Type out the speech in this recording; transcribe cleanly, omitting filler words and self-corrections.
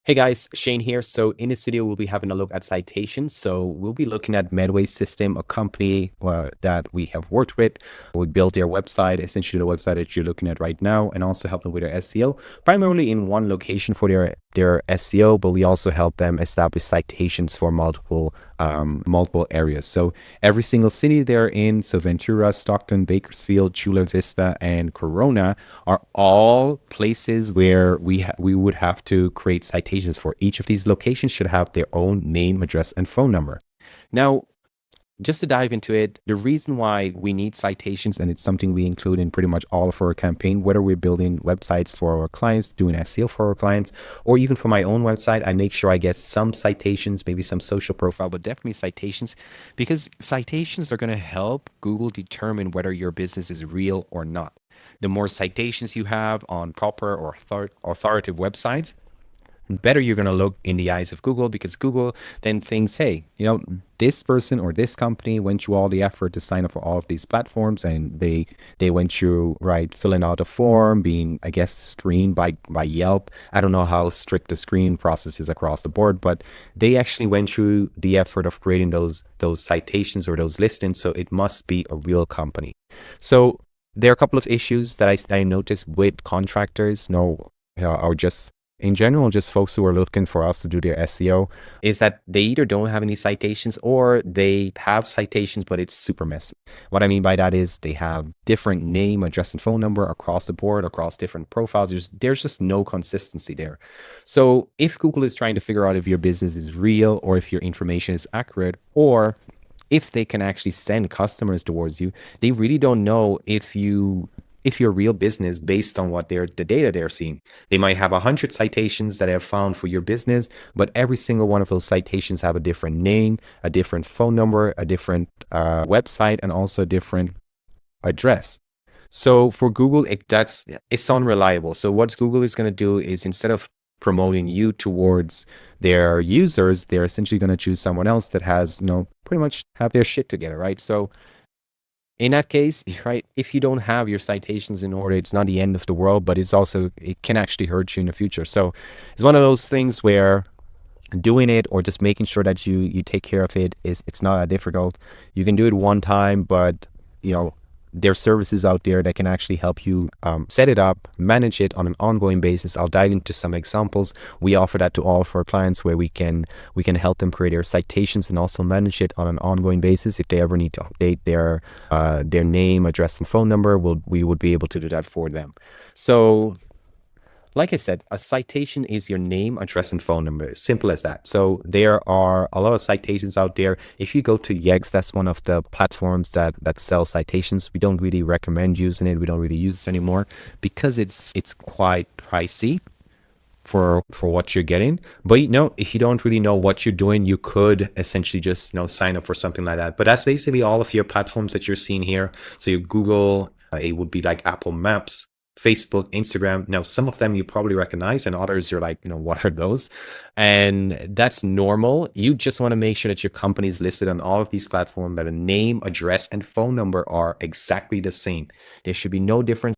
Hey guys, Shane here. So in this video, we'll be having a look at citations. So we'll be looking at Medway System, a company that we have worked with. We built their website, essentially the website that you're looking at right now, and also help them with their SEO, primarily in one location for their SEO, but we also help them establish citations for multiple areas. So every single city they're in, so Ventura, Stockton, Bakersfield, Chula Vista, and Corona are all places where we would have to create citations for. Each of these locations should have their own name, address, and phone number. Now, just to dive into it, the reason why we need citations, and it's something we include in pretty much all of our campaign, whether we're building websites for our clients, doing SEO for our clients, or even for my own website, I make sure I get some citations, maybe some social profile, but definitely citations, because citations are going to help Google determine whether your business is real or not. The more citations you have on proper or authoritative websites, better you're going to look in the eyes of Google, because Google then thinks, hey, this person or this company went through all the effort to sign up for all of these platforms, and they went through, right, filling out a form, being, I guess, screened by Yelp. I don't know how strict the screen process is across the board, but they actually went through the effort of creating those citations or those listings, so it must be a real company. So there are a couple of issues that I noticed with contractors, or just in general, just folks who are looking for us to do their SEO, is that they either don't have any citations or they have citations, but it's super messy. What I mean by that is they have different name, address, and phone number across the board, across different profiles. There's just no consistency there. So if Google is trying to figure out if your business is real or if your information is accurate, or if they can actually send customers towards you, they really don't know if you're a real business based on what the data they're seeing. They might have 100 citations that have found for your business, but every single one of those citations have a different name, a different phone number, a different website, and also a different address. So for Google, it's unreliable. So what Google is going to do is, instead of promoting you towards their users, they're essentially going to choose someone else that has, pretty much have their shit together, right? So in that case, right, if you don't have your citations in order, it's not the end of the world, but it can actually hurt you in the future. So it's one of those things where doing it or just making sure that you take care of it's not that difficult. You can do it one time, but there are services out there that can actually help you set it up, manage it on an ongoing basis. I'll dive into some examples. We offer that to all of our clients, where we can help them create their citations and also manage it on an ongoing basis. If they ever need to update their name, address, and phone number, we would be able to do that for them. So, like I said, a citation is your name, address, and phone number. Simple as that. So there are a lot of citations out there. If you go to Yext, that's one of the platforms that sells citations. We don't really recommend using it. We don't really use it anymore because it's quite pricey for what you're getting. But if you don't really know what you're doing, you could essentially just sign up for something like that. But that's basically all of your platforms that you're seeing here. So your Google, it would be like Apple Maps, Facebook, Instagram. Now, some of them you probably recognize, and others you're like, what are those? And that's normal. You just want to make sure that your company is listed on all of these platforms, that a name, address, and phone number are exactly the same. There should be no difference